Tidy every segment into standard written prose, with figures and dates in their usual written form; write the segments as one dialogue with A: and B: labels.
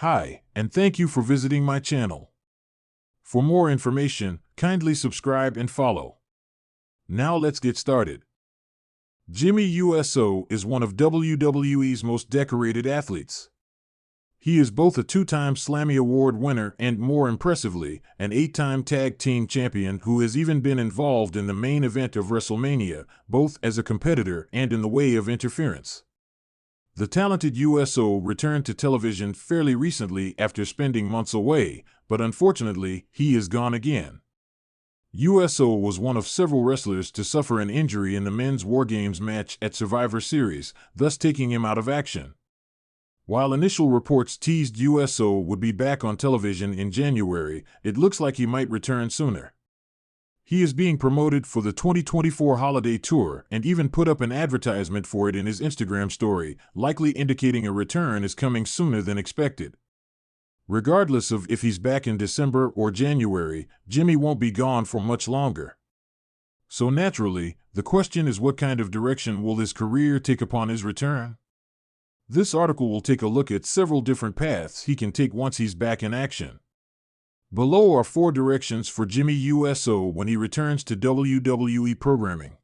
A: Hi, and thank you for visiting my channel. For more information, kindly subscribe and follow. Now let's get started. Jimmy USO is one of WWE's most decorated athletes. He is both a two-time Slammy Award winner and, more impressively, an 8-time tag team champion who has even been involved in the main event of WrestleMania, both as a competitor and in the way of interference. The talented USO returned to television fairly recently after spending months away, but unfortunately, he is gone again. USO was one of several wrestlers to suffer an injury in the men's War Games match at Survivor Series, thus taking him out of action. While initial reports teased USO would be back on television in January, it looks like he might return sooner. He is being promoted for the 2024 holiday tour and even put up an advertisement for it in his Instagram story, likely indicating a return is coming sooner than expected. Regardless of if he's back in December or January, Jimmy won't be gone for much longer. So naturally, the question is, what kind of direction will his career take upon his return? This article will take a look at several different paths he can take once he's back in action. Below are 4 directions for Jimmy USO when he returns to WWE programming.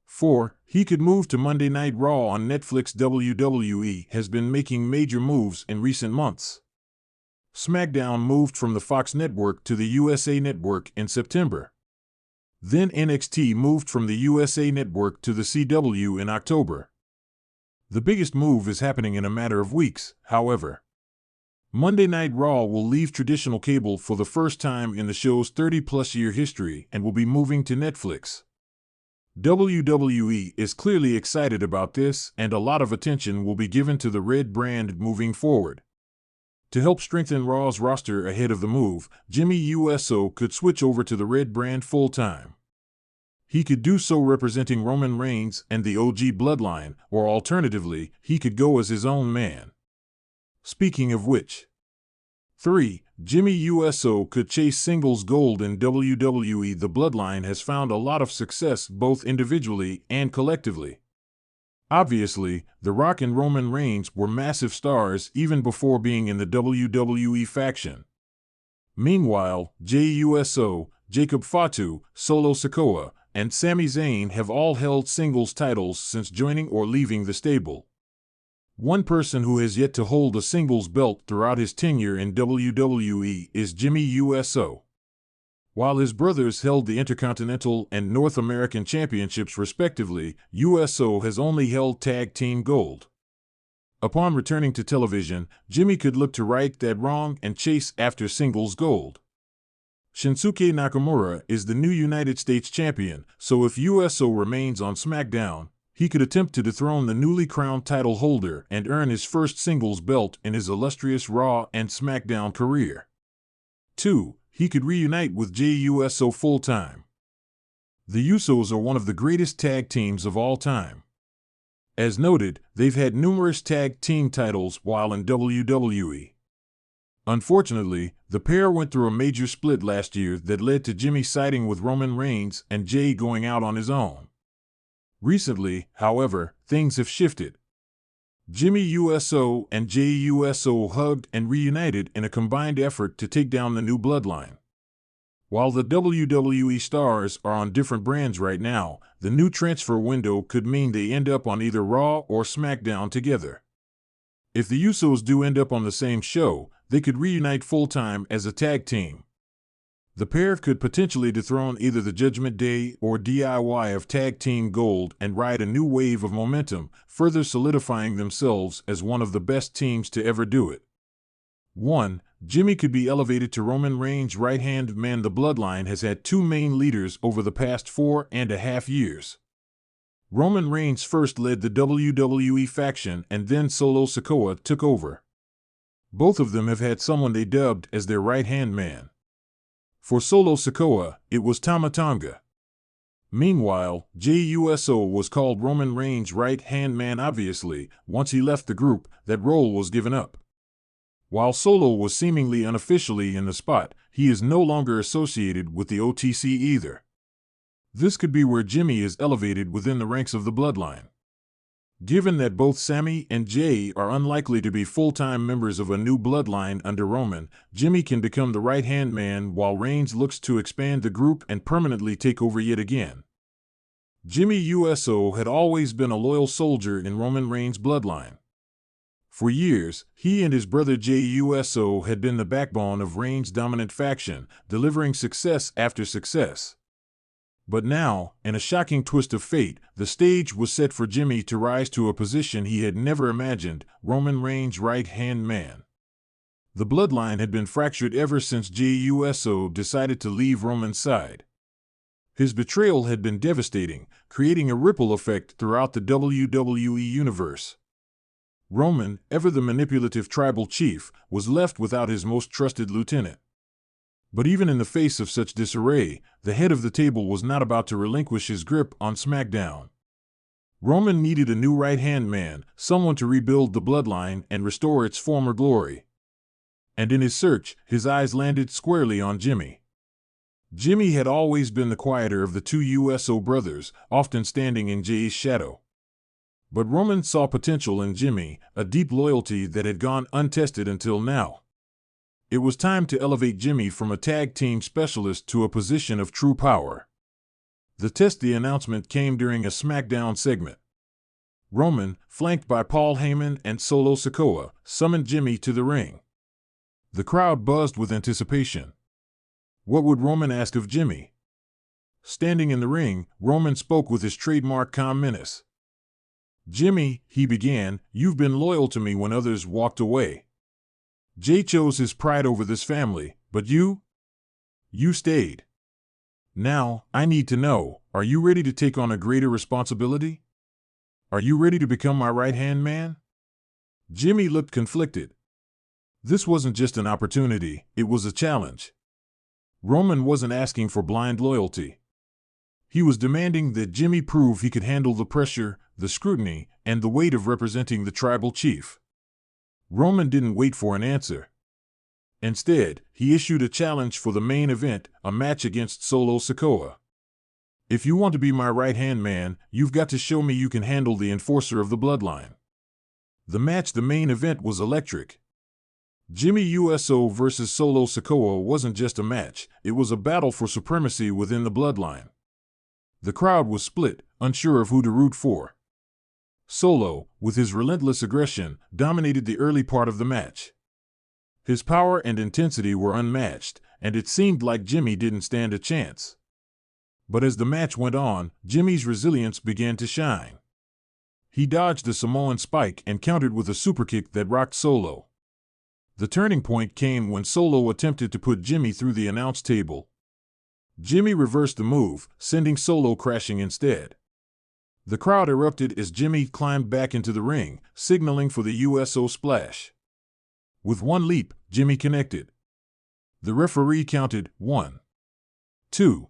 A: 4. He could move to Monday Night Raw on Netflix. WWE has been making major moves in recent months. SmackDown moved from the Fox network to the USA Network in September. Then NXT moved from the USA Network to the CW in October. The biggest move is happening in a matter of weeks, however. Monday Night Raw will leave traditional cable for the first time in the show's 30-plus year history and will be moving to Netflix. WWE is clearly excited about this, and a lot of attention will be given to the red brand moving forward. To help strengthen Raw's roster ahead of the move, Jimmy USO could switch over to the red brand full-time. He could do so representing Roman Reigns and the OG bloodline, or alternatively, he could go as his own man. Speaking of which, 3. Jimmy USO could chase singles gold in WWE. The bloodline has found a lot of success both individually and collectively. Obviously, The Rock and Roman Reigns were massive stars even before being in the WWE faction. Meanwhile, Jey USO, Jacob Fatu, Solo Sikoa, and Sami Zayn have all held singles titles since joining or leaving the stable. One person who has yet to hold a singles belt throughout his tenure in WWE is Jimmy USO. While his brothers held the Intercontinental and North American Championships respectively, USO has only held tag team gold. Upon returning to television, Jimmy could look to right that wrong and chase after singles gold. Shinsuke Nakamura is the new United States champion, so if USO remains on SmackDown, he could attempt to dethrone the newly crowned title holder and earn his first singles belt in his illustrious Raw and SmackDown career. 2. He could reunite with Jey USO full-time. The Usos are one of the greatest tag teams of all time. As noted, they've had numerous tag team titles while in WWE. Unfortunately, the pair went through a major split last year that led to Jimmy siding with Roman Reigns and Jey going out on his own. Recently, however, things have shifted. Jimmy USO and Jey USO hugged and reunited in a combined effort to take down the new bloodline. While the WWE stars are on different brands right now, the new transfer window could mean they end up on either Raw or SmackDown together. If the Usos do end up on the same show, they could reunite full-time as a tag team. The pair could potentially dethrone either the Judgment Day or DIY of Tag Team Gold and ride a new wave of momentum, further solidifying themselves as one of the best teams to ever do it. 1. Jimmy could be elevated to Roman Reigns' right-hand man. The bloodline has had 2 main leaders over the past 4.5 years. Roman Reigns first led the WWE faction and then Solo Sikoa took over. Both of them have had someone they dubbed as their right-hand man. For Solo Sikoa, it was Tama Tonga. Meanwhile, Jey USO was called Roman Reigns' right-hand man. Obviously, once he left the group, that role was given up. While Solo was seemingly unofficially in the spot, he is no longer associated with the OTC either. This could be where Jimmy is elevated within the ranks of the bloodline. Given that both Sami and Jay are unlikely to be full-time members of a new bloodline under Roman, Jimmy can become the right-hand man while Reigns looks to expand the group and permanently take over yet again. Jimmy USO had always been a loyal soldier in Roman Reigns' bloodline. For years, he and his brother Jay USO had been the backbone of Reigns' dominant faction, delivering success after success. But now, in a shocking twist of fate, the stage was set for Jimmy to rise to a position he had never imagined: Roman Reigns' right-hand man. The bloodline had been fractured ever since Jey Uso decided to leave Roman's side. His betrayal had been devastating, creating a ripple effect throughout the WWE universe. Roman, ever the manipulative tribal chief, was left without his most trusted lieutenant. But even in the face of such disarray, the head of the table was not about to relinquish his grip on SmackDown. Roman needed a new right-hand man, someone to rebuild the bloodline and restore its former glory. And in his search, his eyes landed squarely on Jimmy. Jimmy had always been the quieter of the two USO brothers, often standing in Jay's shadow. But Roman saw potential in Jimmy, a deep loyalty that had gone untested until now. It was time to elevate Jimmy from a tag team specialist to a position of true power. The announcement came during a SmackDown segment. Roman, flanked by Paul Heyman and Solo Sikoa, summoned Jimmy to the ring. The crowd buzzed with anticipation. What would Roman ask of Jimmy? Standing in the ring, Roman spoke with his trademark calm menace. "Jimmy," he began, "you've been loyal to me when others walked away. Jay chose his pride over this family, but you stayed. Now, I need to know, are you ready to take on a greater responsibility? Are you ready to become my right-hand man?" Jimmy looked conflicted. This wasn't just an opportunity, it was a challenge. Roman wasn't asking for blind loyalty. He was demanding that Jimmy prove he could handle the pressure, the scrutiny, and the weight of representing the tribal chief. Roman didn't wait for an answer. Instead, he issued a challenge for the main event, a match against Solo Sikoa. "If you want to be my right-hand man, you've got to show me you can handle the enforcer of the bloodline." The main event, was electric. Jimmy USO versus Solo Sikoa wasn't just a match, it was a battle for supremacy within the bloodline. The crowd was split, unsure of who to root for. Solo, with his relentless aggression, dominated the early part of the match. His power and intensity were unmatched, and it seemed like Jimmy didn't stand a chance. But as the match went on, Jimmy's resilience began to shine. He dodged a Samoan spike and countered with a superkick that rocked Solo. The turning point came when Solo attempted to put Jimmy through the announce table. Jimmy reversed the move, sending Solo crashing instead. The crowd erupted as Jimmy climbed back into the ring, signaling for the USO splash. With one leap, Jimmy connected. The referee counted 1, 2,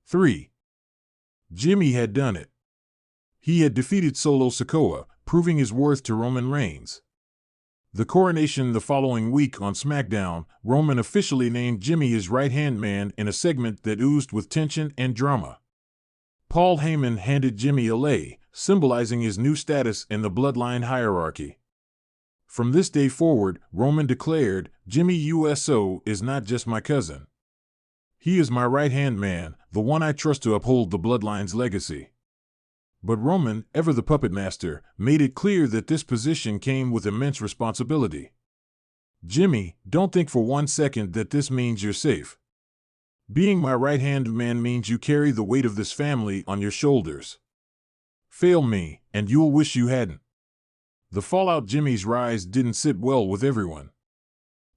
A: 3. Jimmy had done it. He had defeated Solo Sikoa, proving his worth to Roman Reigns. The coronation the following week on SmackDown, Roman officially named Jimmy his right-hand man in a segment that oozed with tension and drama. Paul Heyman handed Jimmy a lei, symbolizing his new status in the bloodline hierarchy. From this day forward, Roman declared, "Jimmy USO is not just my cousin. He is my right-hand man, the one I trust to uphold the bloodline's legacy." But Roman, ever the puppet master, made it clear that this position came with immense responsibility. "Jimmy, don't think for 1 second that this means you're safe. Being my right-hand man means you carry the weight of this family on your shoulders. Fail me, and you'll wish you hadn't." The fallout Jimmy's rise didn't sit well with everyone.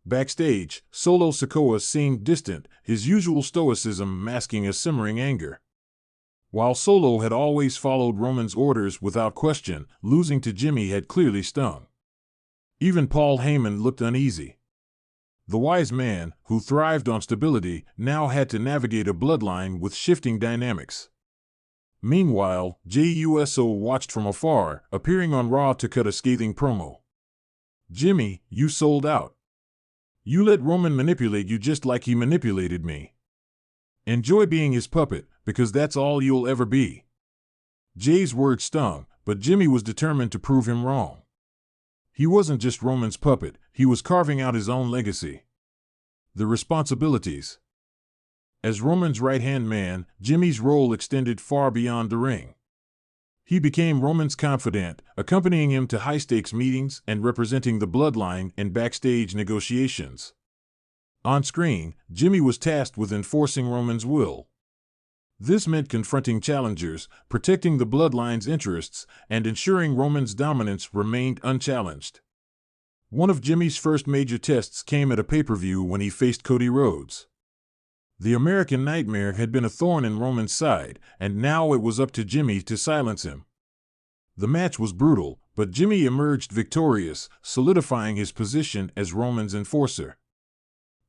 A: Backstage, Solo Sikoa seemed distant, his usual stoicism masking a simmering anger. While Solo had always followed Roman's orders without question, losing to Jimmy had clearly stung. Even Paul Heyman looked uneasy. The wise man, who thrived on stability, now had to navigate a bloodline with shifting dynamics. Meanwhile, Jey Uso watched from afar, appearing on Raw to cut a scathing promo. "Jimmy, you sold out. You let Roman manipulate you just like he manipulated me. Enjoy being his puppet, because that's all you'll ever be." Jay's words stung, But Jimmy was determined to prove him wrong. He wasn't just Roman's puppet, he was carving out his own legacy. The responsibilities. As Roman's right-hand man, Jimmy's role extended far beyond the ring. He became Roman's confidant, accompanying him to high-stakes meetings and representing the bloodline in backstage negotiations. On screen, Jimmy was tasked with enforcing Roman's will. This meant confronting challengers, protecting the bloodline's interests, and ensuring Roman's dominance remained unchallenged. One of Jimmy's first major tests came at a pay-per-view when he faced Cody Rhodes. The American Nightmare had been a thorn in Roman's side, and now it was up to Jimmy to silence him. The match was brutal, but Jimmy emerged victorious, solidifying his position as Roman's enforcer.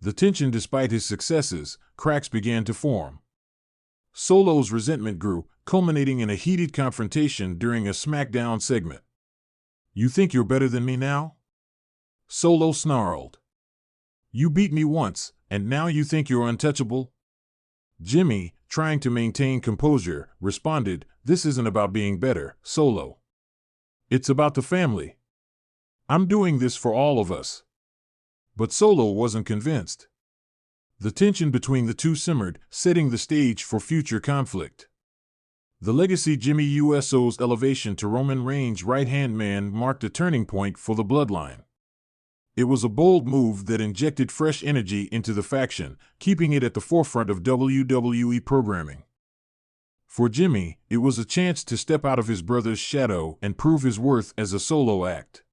A: The tension, despite his successes, cracks began to form. Solo's resentment grew, culminating in a heated confrontation during a SmackDown segment. "You think you're better than me now?" Solo snarled. "You beat me once, and now you think you're untouchable?" Jimmy, trying to maintain composure, responded, "This isn't about being better, Solo. It's about the family. I'm doing this for all of us." But Solo wasn't convinced. The tension between the two simmered, setting the stage for future conflict. The legacy. Jimmy Uso's elevation to Roman Reigns' right-hand man marked a turning point for the bloodline. It was a bold move that injected fresh energy into the faction, keeping it at the forefront of WWE programming. For Jimmy, it was a chance to step out of his brother's shadow and prove his worth as a solo act.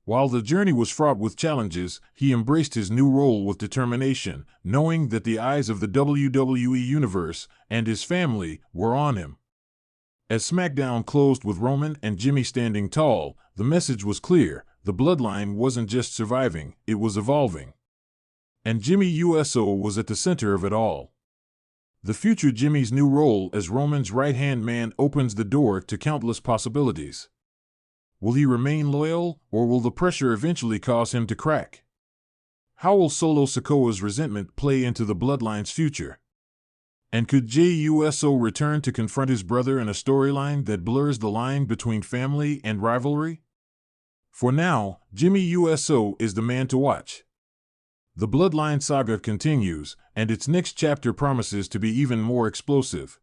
A: While the journey was fraught with challenges, he embraced his new role with determination, knowing that the eyes of the WWE Universe and his family were on him. As SmackDown closed with Roman and Jimmy standing tall, the message was clear: the bloodline wasn't just surviving, it was evolving. And Jimmy Uso was at the center of it all. The future. Jimmy's new role as Roman's right-hand man opens the door to countless possibilities. Will he remain loyal, or will the pressure eventually cause him to crack? How will Solo Sikoa's resentment play into the bloodline's future? And could Jey Uso return to confront his brother in a storyline that blurs the line between family and rivalry? For now, Jimmy Uso is the man to watch. The bloodline saga continues, and its next chapter promises to be even more explosive.